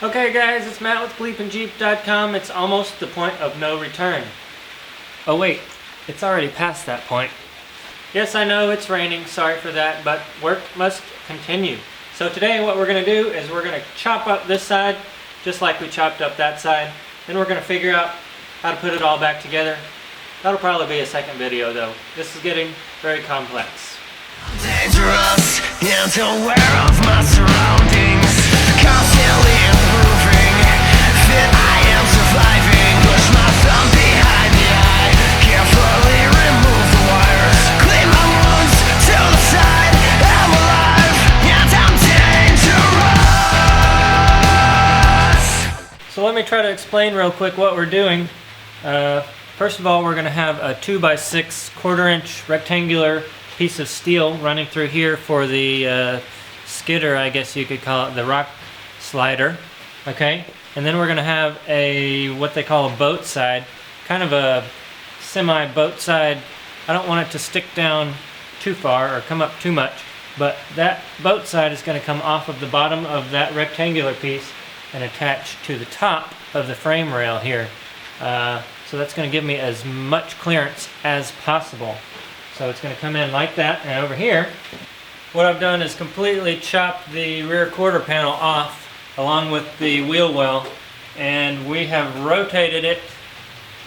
Okay guys, it's Matt with BleepinJeep.com. It's almost the point of no return. Oh wait, it's already past that point. Yes, I know it's raining, sorry for that, but work must continue. So today what we're going to do is we're going to chop up this side, just like we chopped up that side. Then we're going to figure out how to put it all back together. That'll probably be a second video though. This is getting very complex. Dangerous and aware of my surroundings, constantly improving, fit I am surviving, push my thumb behind the eye, carefully remove the wires, clean my wounds to the side, I'm alive and I'm dangerous. So let me try to explain real quick what we're doing. First of all, we're going to have a 2x6 1/4-inch rectangular piece of steel running through here for the skidder, I guess you could call it, the rock slider. Okay, and then we're going to have a what they call a boat side, kind of a semi boat side. I don't want it to stick down too far or come up too much, but that boat side is going to come off of the bottom of that rectangular piece and attach to the top of the frame rail here. So that's going to give me as much clearance as possible. So it's going to come in like that, and over here, what I've done is completely chopped the rear quarter panel off along with the wheel well, and we have rotated it.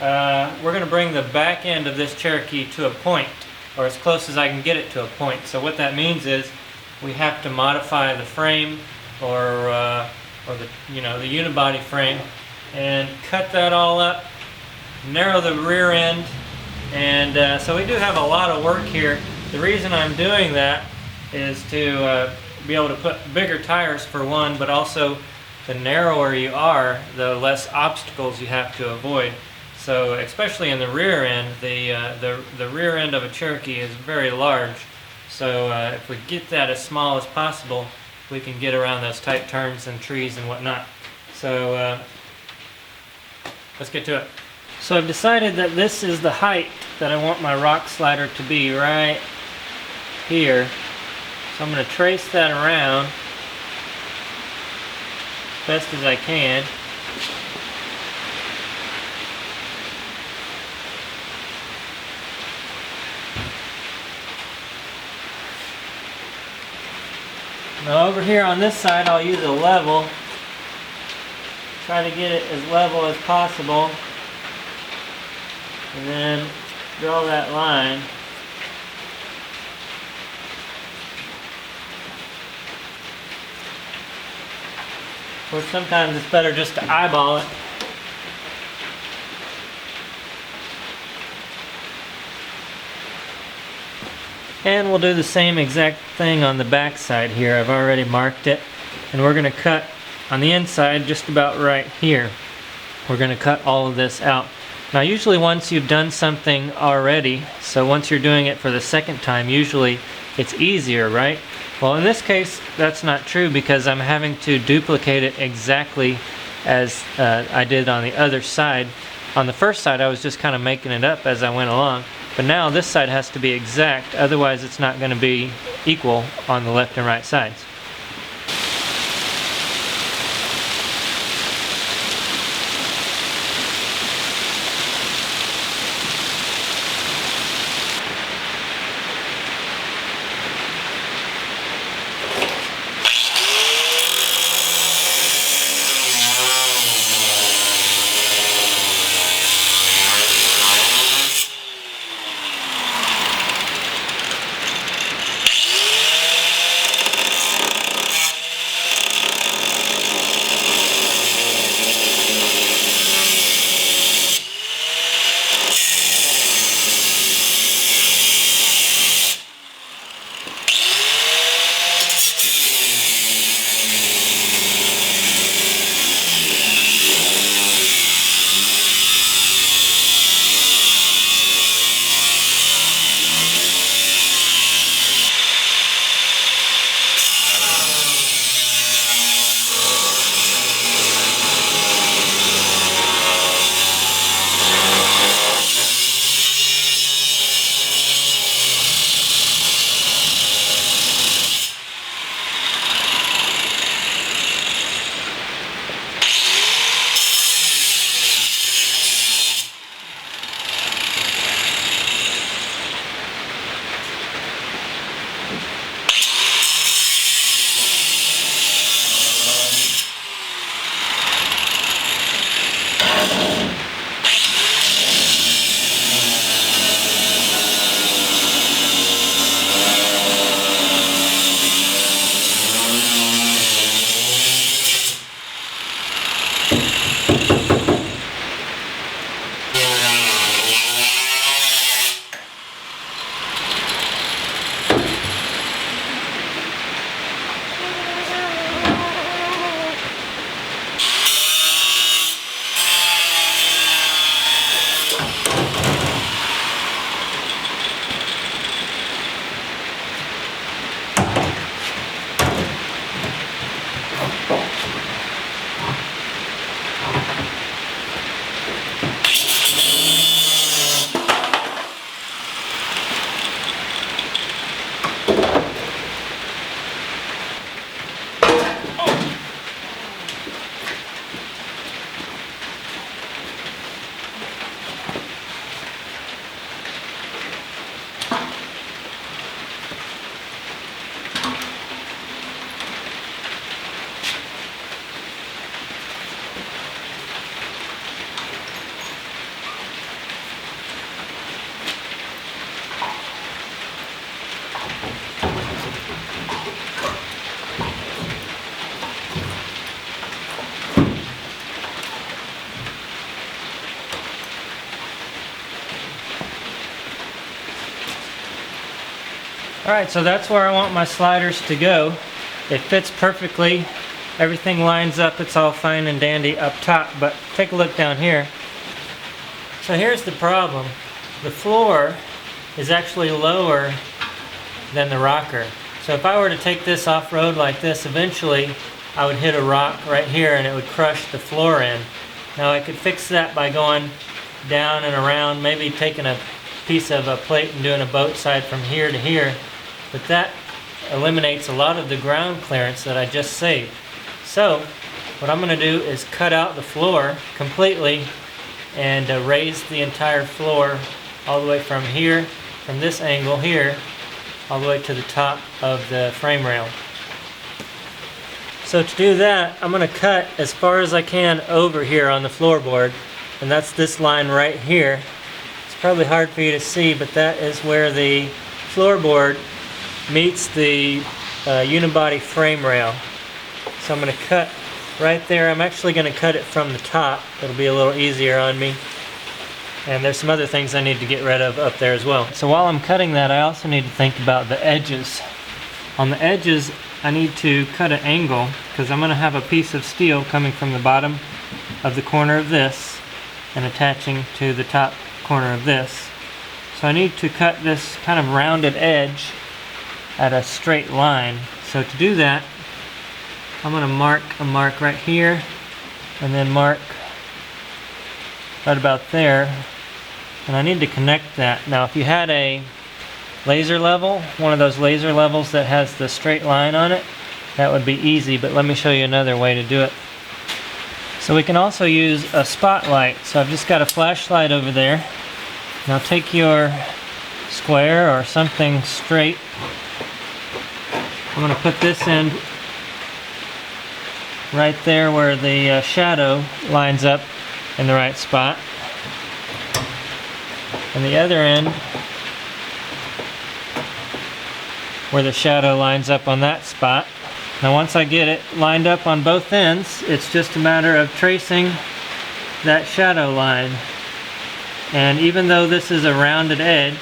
We're going to bring the back end of this Cherokee to a point, or as close as I can get it to a point. So what that means is we have to modify the frame or the the unibody frame and cut that all up, narrow the rear end. And so we do have a lot of work here. The reason I'm doing that is to be able to put bigger tires for one, but also the narrower you are, the less obstacles you have to avoid. So especially in the rear end, the rear end of a Cherokee is very large. So if we get that as small as possible, we can get around those tight turns and trees and whatnot. So let's get to it. So I've decided that this is the height that I want my rock slider to be, right here. So I'm going to trace that around best as I can. Now over here on this side I'll use a level. Try to get it as level as possible. And then draw that line. Of course, sometimes it's better just to eyeball it. And we'll do the same exact thing on the back side here. I've already marked it. And we're going to cut on the inside just about right here. We're going to cut all of this out. Now usually once you've done something already, so once you're doing it for the second time, usually it's easier, right? Well, in this case that's not true, because I'm having to duplicate it exactly as I did on the other side. On the first side I was just kind of making it up as I went along, but now this side has to be exact, otherwise it's not going to be equal on the left and right sides. Alright, so that's where I want my sliders to go. It fits perfectly. Everything lines up. It's all fine and dandy up top, but take a look down here. So here's the problem. The floor is actually lower than the rocker. So if I were to take this off-road like this, eventually I would hit a rock right here and it would crush the floor in. Now I could fix that by going down and around, maybe taking a piece of a plate and doing a boat side from here to here, but that eliminates a lot of the ground clearance that I just saved. So what I'm going to do is cut out the floor completely and raise the entire floor all the way from here, from this angle here, all the way to the top of the frame rail. So to do that, I'm going to cut as far as I can over here on the floorboard, and that's this line right here. It's probably hard for you to see, but that is where the floorboard meets the unibody frame rail. So I'm going to cut right there. I'm actually going to cut it from the top. It'll be a little easier on me. And there's some other things I need to get rid of up there as well. So while I'm cutting that, I also need to think about the edges. On the edges, I need to cut an angle because I'm going to have a piece of steel coming from the bottom of the corner of this and attaching to the top corner of this. So I need to cut this kind of rounded edge at a straight line. So to do that, I'm going to mark a mark right here and then mark right about there, and I need to connect that. Now if you had a laser level, one of those laser levels that has the straight line on it, that would be easy, but let me show you another way to do it. So we can also use a spotlight. So I've just got a flashlight over there. Now take your square or something straight. I'm going to put this end right there where the shadow lines up in the right spot, and the other end where the shadow lines up on that spot. Now once I get it lined up on both ends, it's just a matter of tracing that shadow line, and even though this is a rounded edge,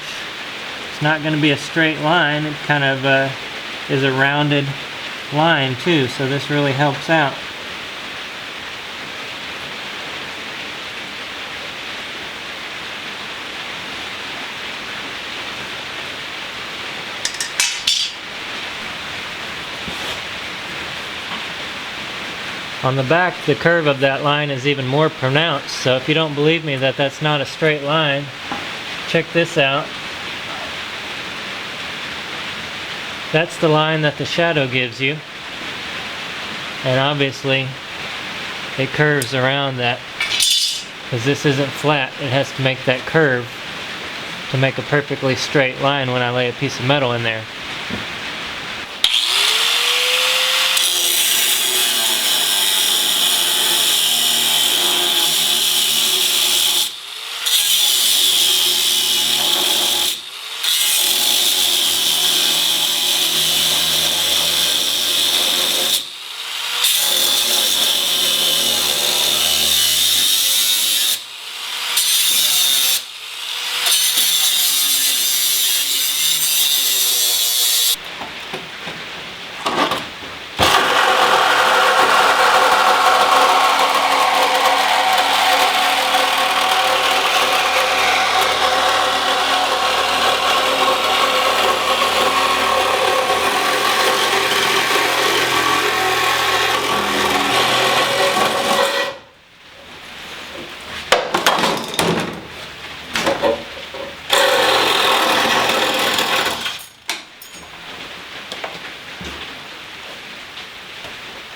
it's not going to be a straight line. It kind of is a rounded line too, so this really helps out. On the back, the curve of that line is even more pronounced, so if you don't believe me that that's not a straight line, check this out. That's the line that the shadow gives you, and obviously it curves around that because this isn't flat. It has to make that curve to make a perfectly straight line when I lay a piece of metal in there.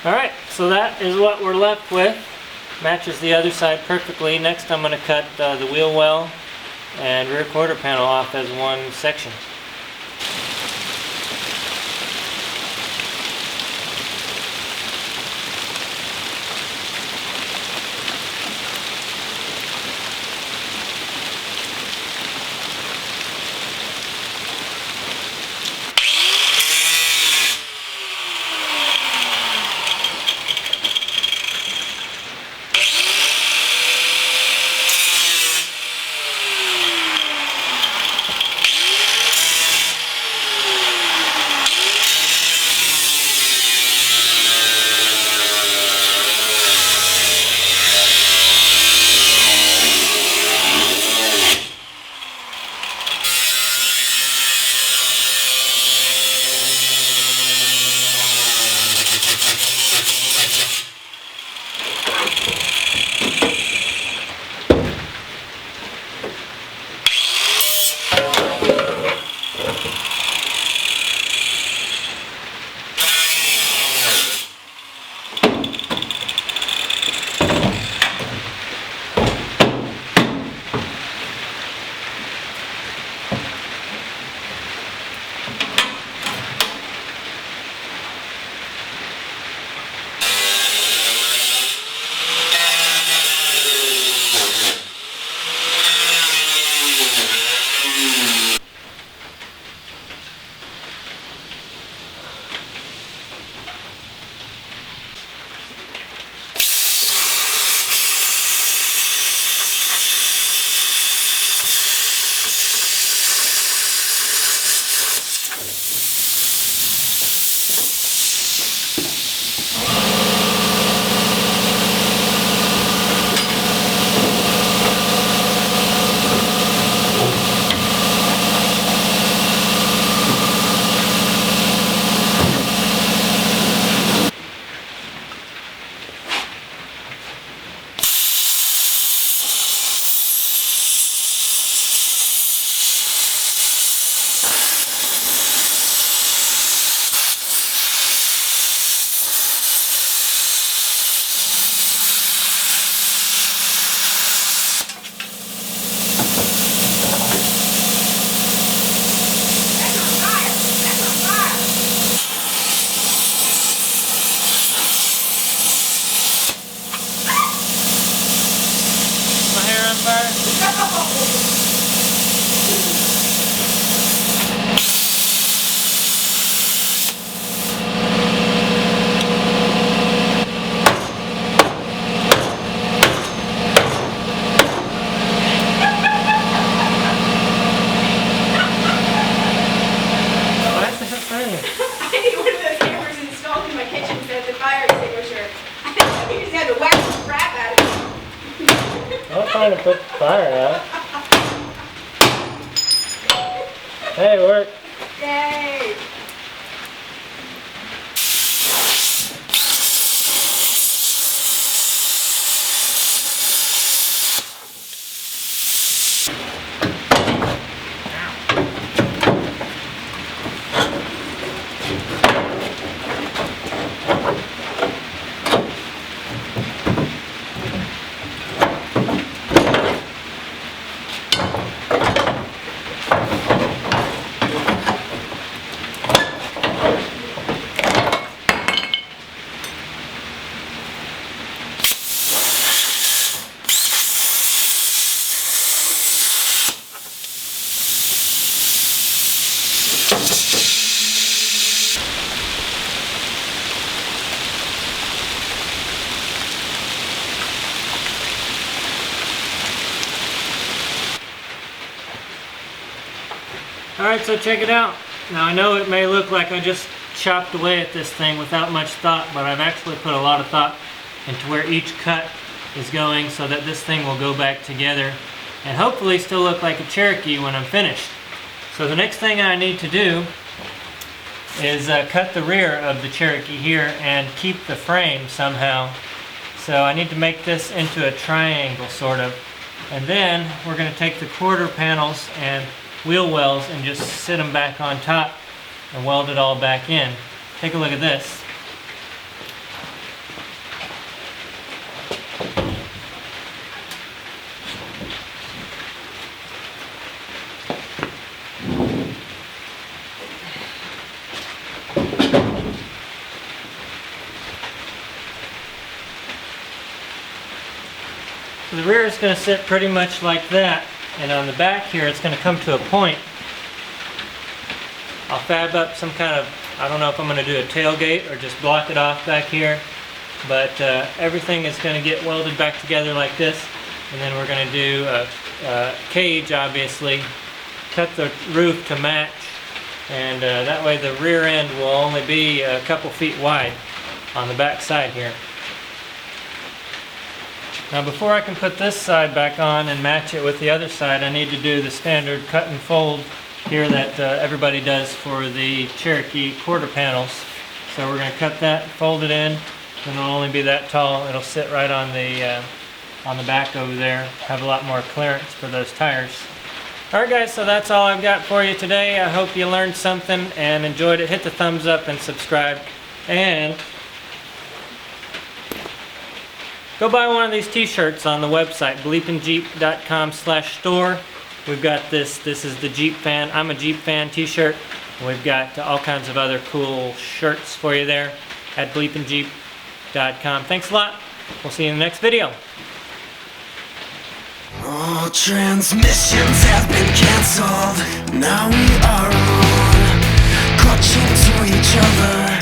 Alright, so that is what we're left with. Matches the other side perfectly. Next I'm going to cut the wheel well and rear quarter panel off as one section. He's had to whack the crap out of it. I'm trying to put the fire out. Hey, it worked. Yay! Alright, so check it out. Now I know it may look like I just chopped away at this thing without much thought, but I've actually put a lot of thought into where each cut is going so that this thing will go back together and hopefully still look like a Cherokee when I'm finished. So the next thing I need to do is cut the rear of the Cherokee here and keep the frame somehow. So I need to make this into a triangle sort of. And then we're going to take the quarter panels and wheel wells and just sit them back on top and weld it all back in. Take a look at this. So the rear is going to sit pretty much like that, and on the back here it's going to come to a point. I'll fab up some kind of, I don't know if I'm going to do a tailgate or just block it off back here, but everything is going to get welded back together like this, and then we're going to do a cage, obviously, cut the roof to match, and that way the rear end will only be a couple feet wide on the back side here. Now before I can put this side back on and match it with the other side, I need to do the standard cut and fold here that everybody does for the Cherokee quarter panels. So we're going to cut that, fold it in, and it'll only be that tall. It'll sit right on the back over there, have a lot more clearance for those tires. Alright guys, so that's all I've got for you today. I hope you learned something and enjoyed it. Hit the thumbs up and subscribe. And go buy one of these t-shirts on the website, BleepinJeep.com/store. We've got this is the Jeep fan, I'm a Jeep fan t-shirt. We've got all kinds of other cool shirts for you there at BleepinJeep.com. Thanks a lot. We'll see you in the next video. All transmissions have been cancelled. Now we are alone, clutching to each other.